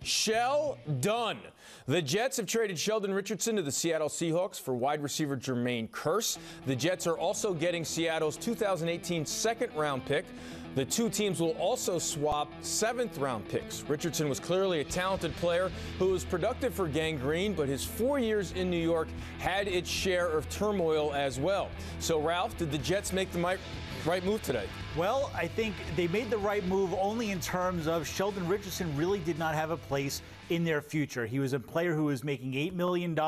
Sheldon. The Jets have traded Sheldon Richardson to the Seattle Seahawks for wide receiver Jermaine Kearse. The Jets are also getting Seattle's 2018 second-round pick. The two teams will also swap seventh-round picks. Richardson was clearly a talented player who was productive for Gang Green, but his 4 years in New York had its share of turmoil as well. So, Ralph, did the Jets make the right move today? Well, I think they made the right move only in terms of Sheldon Richardson really did not have a place in their future. He was a player who was making $8 million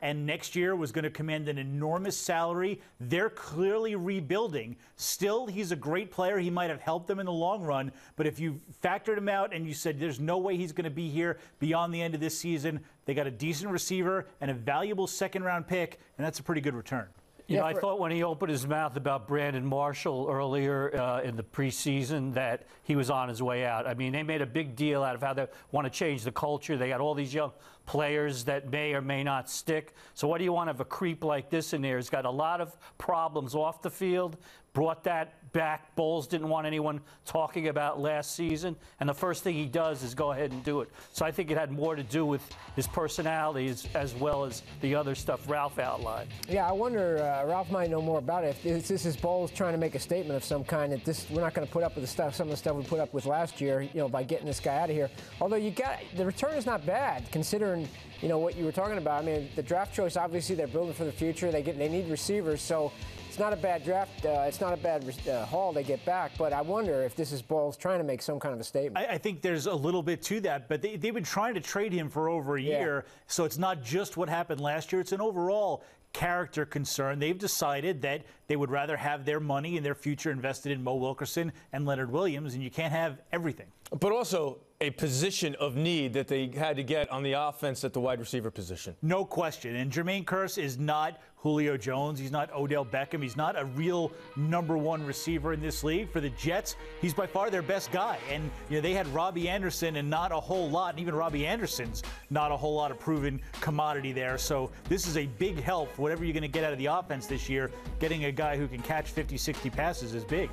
and next year was going to command an enormous salary. They're clearly rebuilding. Still, he's a great player. He might have helped them in the long run, but if you factored him out and you said there's no way he's going to be here beyond the end of this season, they got a decent receiver and a valuable second-round pick, and that's a pretty good return. You know, I thought when he opened his mouth about Brandon Marshall earlier in the preseason that he was on his way out. I mean, they made a big deal out of how they want to change the culture. They got all these young players that may or may not stick. So what do you want of a creep like this in there? He's got a lot of problems off the field, brought that back. Bowles didn't want anyone talking about last season, and the first thing he does is go ahead and do it. So I think it had more to do with his personality as well as the other stuff Ralph outlined. Yeah, I wonder, Ralph might know more about it. If this is Bowles trying to make a statement of some kind that we're not going to put up with the stuff, some of the stuff we put up with last year, you know, by getting this guy out of here. Although the return is not bad considering, you know, what you were talking about. I mean, the draft choice, obviously, they're building for the future. They need receivers, so it's not a bad draft. It's not a bad haul they get back. But I wonder if this is Bowles trying to make some kind of a statement. I think there's a little bit to that, but they've been trying to trade him for over a year, so it's not just what happened last year. It's an overall character concern. They've decided that they would rather have their money and their future invested in Mo Wilkerson and Leonard Williams, and you can't have everything. But also a position of need that they had to get on the offense at the wide receiver position. No question. And Jermaine Kearse is not Julio Jones. He's not Odell Beckham. He's not a real #1 receiver in this league. For the Jets, he's by far their best guy. And you know, they had Robbie Anderson and not a whole lot. And even Robbie Anderson's not a whole lot of proven commodity there. So this is a big help. Whatever you're going to get out of the offense this year, getting a guy who can catch 50, 60 passes is big.